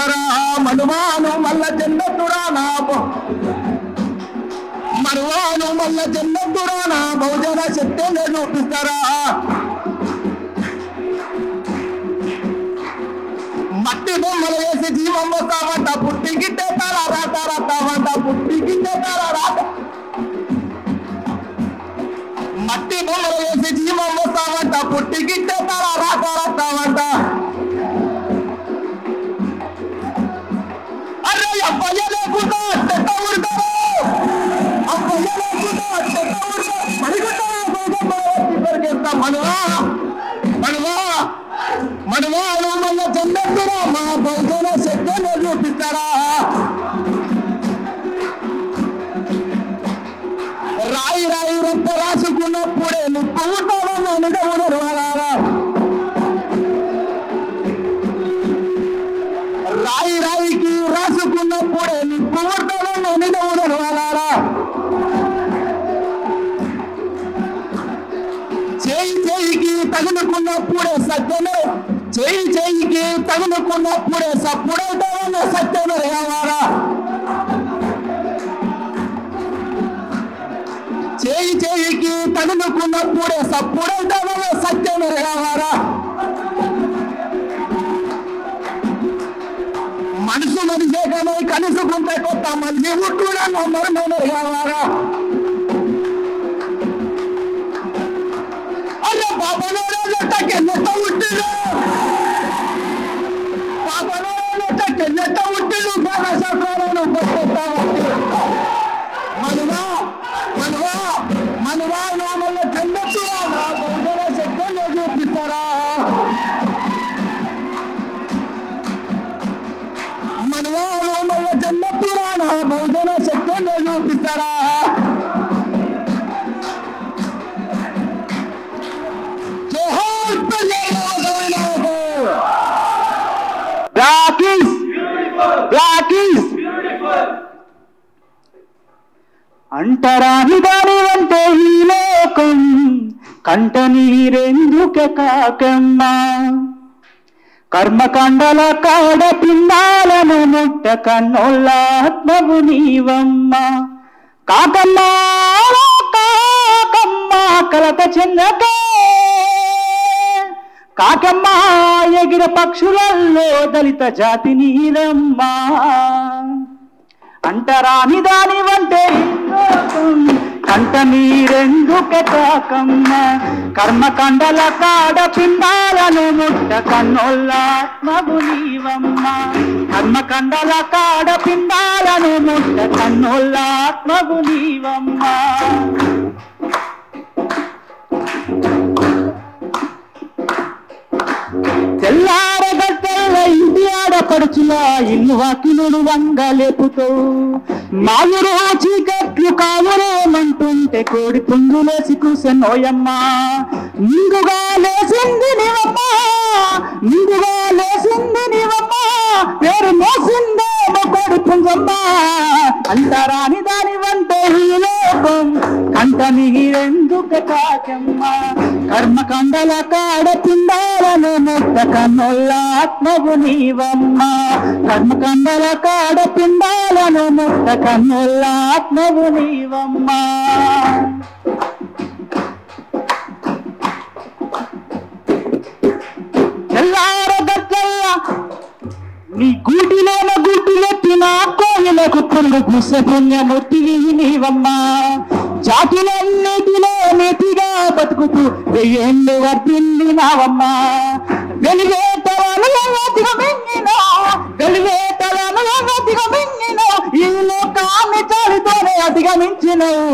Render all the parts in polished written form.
చూపిస్తారా మనువాను మల్ల జన్నతురా నా మనువాను మల్ల జన్నతురా నా బహుజన శక్తిని చూపిస్తారా మట్టి బొమ్మలు వేసి జీవం వస్తామంట పుట్టికిట్టే తారా రాత రాతామంట పుట్టికిట్టే తారా రాత మట్టి బొమ్మలు వేసి జీవం వస్తామంట పుట్టికిట్టే తారా రాత రాతామంట అరే అబ్బయ్య లేకుండా చెత్త ఉడతారు అబ్బయ్య లేకుండా చెత్త ఉడతారు మరిగొట్టేస్తా మనువా మనువా మనువాను మళ్ళీ జన్నతురా మా బహుజన శక్తిని చూపిస్తారా రాయి రాయి రొప్ప రాసుకున్నప్పుడే నిప్పు ఉంటావని అనుగవునరు రాయి రాయికి రాసుకున్నప్పుడే నిప్పు ఉంటావని అనుగవునరు చేయి చేయికి తగులుకున్నప్పుడే సత్యమే చేయి చేయికి తగులుకున్నప్పుడే సప్పుడైతావన్న సత్యమే కావాలా చేయి చేయికి తగులుకున్నప్పుడే సప్పుడైతావన్న సత్యమే కావాలా మనసు మనిషేకమై కలుసుకుంటే కొత్త మనిషి ఉట్టుడా మరణమే కావాలా అరే పాపనోళ్ళకెన్నెత్త ఉట్టిలు పాపనోళ్ళకెన్నెత్త ఉట్టిలు బాలశాస్త్రాలను పట్టుకుంటామంటే మనువా మనువా మనువా నామల్ల జన్నతురా నా బహుజన శక్తిని చూపిస్తారా మనువా నామల్ల జన్నతురా నా బహుజన శక్తిని చూపిస్తారా అంటరాని దాని అంటే ఈ లోకం కంట నీరెందుకే కాకమ్మా కర్మకాండల కాడ పిండాలను ముట్ట కన్నోళ్ళాత్మవు నీవమ్మా కాకమ్మా కాకమ్మా కలత చెందకే కాకమ్మా ఎగిర పక్షులలో దళిత జాతి నీరమ్మా అంటరాని దాని వంటే కంట నీరెందుకే కాకమ్మా కర్మకండల కాడ పిండాలను ముట్ట కన్నోళ్ళాత్మవు నీవమ్మా కర్మకండల కాడ పిండాలను ముట్ట కన్నోళ్ళాత్మవు నీవమ్మా తెల్లారగట్టెల్ల ఇంటి ఆడపడుచులా ఇల్లు వాకిలుడు వంగలేపుతావు మాయురు చీకట్లు కావురేమంటుంటే కోడి పుంజులేసి కూసెన్నోయమ్మా నిండుగా లేసింది నీవమ్మా నిండుగా లేసింది నీవమ్మా పేరు మోసిందేమో కోడి పుంజమ్మా అంటరాని దాని వంటే ఈ లోకం కంట నీరెందుకే కాకమ్మా కర్మకండల కాడ పిండాలను ముట్ట కన్నోళ్ళాత్మవు నీవమ్మా కర్మకండల కాడ పిండాలను ముట్ట కన్నోళ్ళాత్మవు నీవమ్మా తెల్లారగట్టెల్లా నీ గూటిలోన గుడ్డులెత్తిన కోయిలకు పురుగు పూసే పుణ్యమూర్తివి నీవమ్మా జాతులన్నిటిలో నీతిగా బతుకుతూ వెయ్యేళ్ళు వర్తిల్లినావమ్మా వెలివేతలను అధిగమించిన వెలివేతలను అధిగమించిన ఈ లోకాన్ని చాలితోనే అధిగమించినవు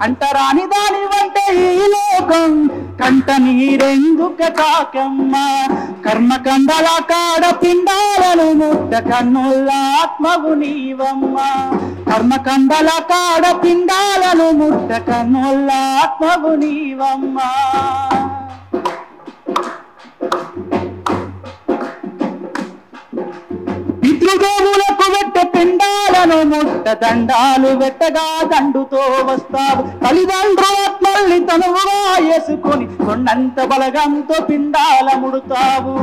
అంటరాని దాని వంటే ఈ లోకం కంట నీరెందుకే కాకమ్మా కర్మకండల కాడ పిండాలను ముట్ట కన్నుల్లాత్మవు నీవమ్మా కర్మకండల కాడ పిండాలను ముట్ట కన్నుల్లాత్మవు నీవమ్మా పితృదేవులకు వెట్ట పిండాలను ముట్ట దండాలు వెట్టగా దండుతో వస్తావు తల్లిదండ్రులత్మల్ని తనువుగా వేసుకొని కొండంత బలగంతో పిండాల ముడుతావు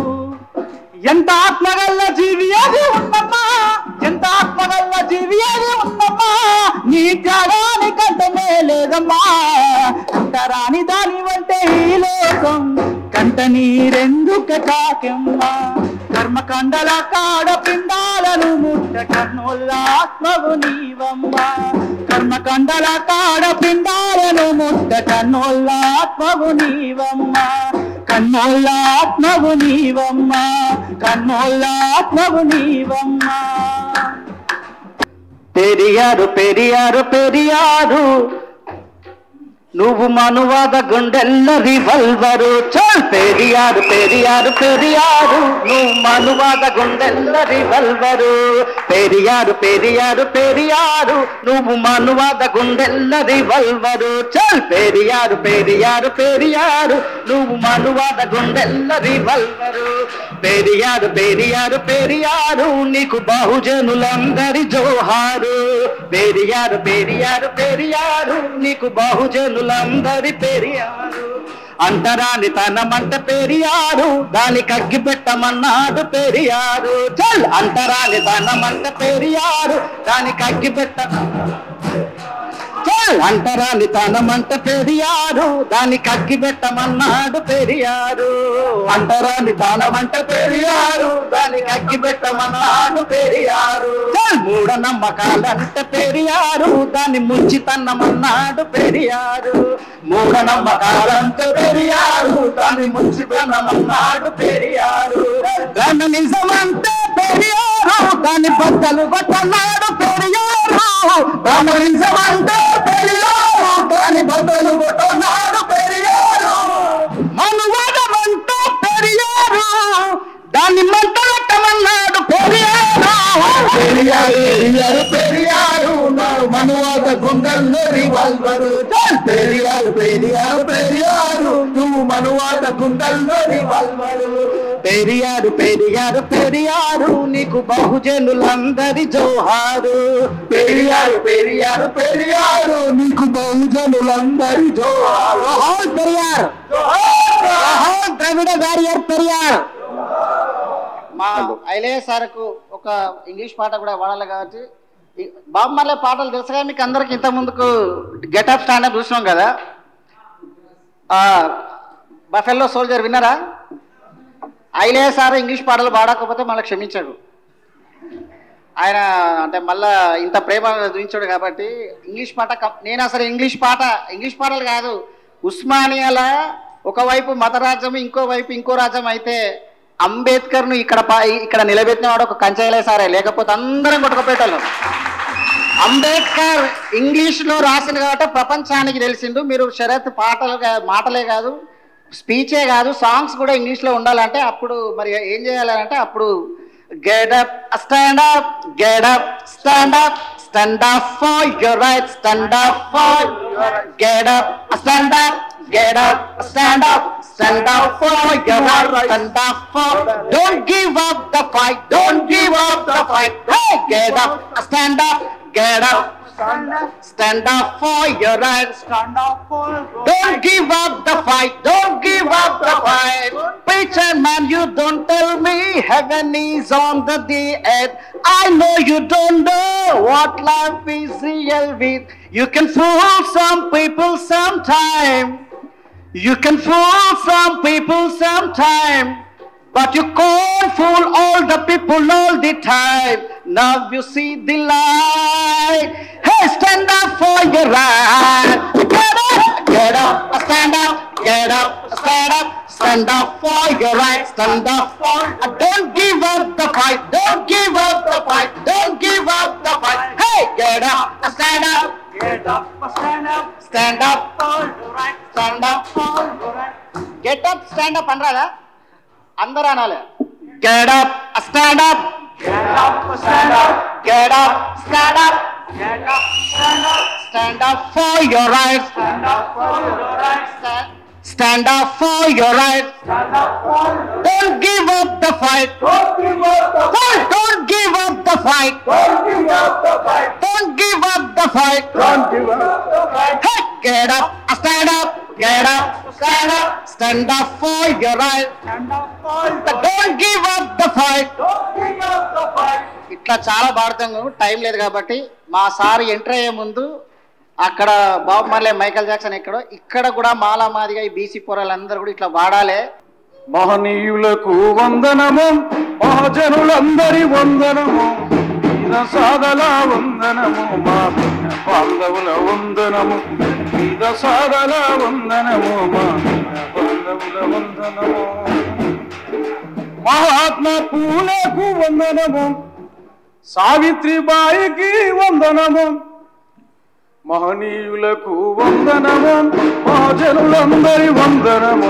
ఎంత ఆత్మగల్ల జీవి అది ఉన్నమ్మా గల్ల జీవి అది ఉందమ్మా నీ త్యాగాని కంటనే లేదమ్మా అంటరాని దాని వంటే ఈ లోకం కంట నీరెందుకు కాకెమ్మా కర్మకండల కాడ పిండాలను ముట్ట కర్ణుల ఆత్మవు నీవమ్మా కర్మకండల కాడ పిండాలను ముట్ట కర్ణుల ఆత్మవు నీవమ్మా కర్ణుల ఆత్మవు నీవమ్మా కర్ణుల ఆత్మవు నీవమ్మా పెరియారు పెరియారు పెరియారు నువ్వు మనువాద గుండెల్ల రివల్వరు చల్ పెరియారు పెరియారు పెరియారు నువ్వు మనువాద గుండెల్ల రివల్వరు పెరియారు పెరియారు పెరియారు నువ్వు మనువాద గుండెల్ల రివల్వరు చల్ పెరియారు పెరియారు పెరియారు నువ్వు మనువాద గుండెల్ల రివల్వరు పెరియారు పెరియారు పెరియారు నీకు బహుజనులందరి జోహారు పెరియారు పెరియారు పెరియారు నీకు బహుజనులందరి పెరియారు అంటరాని తనమంట పెరియారు దానికి అగ్గి పెట్టమన్నాడు పెరియారు చల్ అంటరాని తనమంట పెరియారు దానికి అగ్గి పెట్టమన్నాడు చల్ అంటరాని తనమంట పెరియారు దానికి అగ్గి పెట్టమన్నాడు పెరియారు అంటరాని తనమంట పెరియారు దానికి అగ్గి పెట్టమన్నాడు పెరియారు చల్ మూఢనమ్మకాలంట పెరియారు దాన్ని ముంచి తన్నమన్నాడు పెరియారు మూఢనమ్మకాలంట పెరియారు దాన్ని ముంచి తన్నమన్నాడు పెరియారు దాన్ని నిజమంటే పెరియారు దాన్ని బద్దలు కొట్టన్నాడు పెరియారు దాన్ని నిజమంటే పెరియారు దాన్ని బద్దలు కొట్టన్నాడు పెరియారు మనువాదమంటే పెరియారు దాన్ని మంటలట్టమన్నాడు పెరియారు పెరియారు పెరియారు మనువాద గుండెల్లో రివాల్వరు పెరియారు పెరియారు పెరియారు నువ్వు మనువాద గుండెల్లో రివాల్వరు పెరియారు పెరియారు పెరియారు నీకు బహుజనులందరి జోహారు పెరియారు పెరియారు పెరియారు నీకు బహుజనులందరి జోహారు పెరియారు ద్రవిడ వారియర్ పెరియారు మా ఐలయ్య సార్కు ఒక ఇంగ్లీష్ పాట కూడా వాడాలి కాబట్టి బాబు మళ్ళీ పాటలు తెలుసుగా మీకు అందరికి ఇంత ముందుకు గెటప్ స్టాండప్ చూసినాం కదా బఫెల్లో సోల్జర్ విన్నారా ఐలయ్య సార్ ఇంగ్లీష్ పాటలు పాడకపోతే మళ్ళీ క్షమించాడు ఆయన అంటే మళ్ళా ఇంత ప్రేమ చూపించాడు కాబట్టి ఇంగ్లీష్ పాట నేను అసలు ఇంగ్లీష్ పాటలు కాదు ఉస్మానియాల ఒకవైపు మతరాజ్యం ఇంకోవైపు ఇంకో రాజ్యం అయితే అంబేద్కర్ను ఇక్కడ నిలబెట్టినవాడు ఒక కంచైలయ్య సారే లేకపోతే అందరం కొట్టుకుపోయేటోళ్ళం అంబేద్కర్ ఇంగ్లీష్లో రాసింది కాబట్టి ప్రపంచానికి తెలిసిండు మీరు షరత్ మాటలే కాదు స్పీచే కాదు సాంగ్స్ కూడా ఇంగ్లీష్లో ఉండాలంటే అప్పుడు మరి ఏం చేయాలంటే అప్పుడు get up stand up get up stand up stand up for your right stand up for get up stand up get up stand up for your right stand up for don't give up the fight don't give up the fight hey get up stand up stand up for your right stand up for don't give up the fight don't give up the fight preacher man you don't tell me heaven is on the earth I know you don't know what life is real with you can fool some people sometime you can fool some people sometime but you can't fool all the people all the time now you see the light hey stand up for your right get up stand up get up stand up stand up for your right stand up for don't give up the fight don't give up the fight don't give up the fight hey get up stand up get up stand up for your right stand up for your right get up stand up అనరాదా అందరూ అనాలి get up stand up get up stand up get up stand up get up stand up stand up for your right stand up for your right stand up for your right stand up for don't give up the fight don't give up the fight don't give up the fight don't give up the fight don't give up the fight don't give up the fight hey get up stand up get up stand up, stand up for your right, stand up for your right. Don't give up the fight, don't give up the fight. ఇట్లా చాలా పాడతాం, time లేదు కాబట్టి మా sir enter అయ్యే ముందు అక్కడ బాబు మార్లే Michael Jackson ఇక్కడ కూడా మాలా మాదిగా ఈ బీసీ పోరాలందరూ కూడా ఇట్లా వాడాలి. మహనీయులకు వందనము, మహాజనులందరి వందనము, సాదల వందనము, మా బాంధవుల వందనము, సాదల వందనము, మా బాంధవుల వందనము. మహాత్మా పూలకు వందనము, సావిత్రిబాయికి వందనము, మహనీయులకు వందనము, మహాజనులందరి వందనము,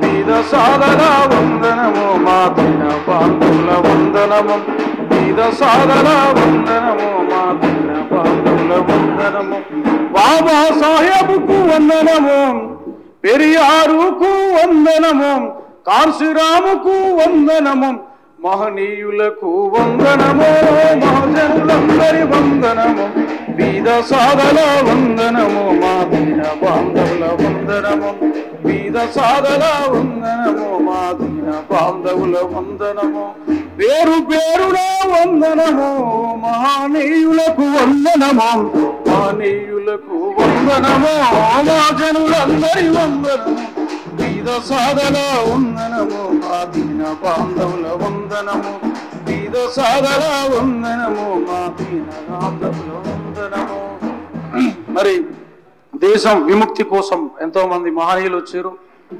మీద సాదల వందనము, మా దిన బాంధవుల వందనము, మీద సాదల వందనము, మా దిన బాంధవుల వందనము. బాబా సాహెబ్కు వందనము, పెరియారుకు వందనము, కాశీరాముకు వందనము, మహనీయులకు వందనము, మహాజనులందరి వందనము, వీద సాదల వందనము, మా దీన బాంధవుల వందనము, వీద సాదల వందనము, మా దీన బాంధవుల వందనము. పేరు పేరున వందనము, మహనీయులకు వందనము, మహనీయులకు వందనము, మహాజనులందరి వందనము, వీద సాదల వందనము, మా దీన బాంధవుల వందనము, వీద సాదల వందనము, మా దీన బాంధవుల వందనము. మరి దేశం విముక్తి కోసం ఎంతో మంది మహనీయులు వచ్చారు.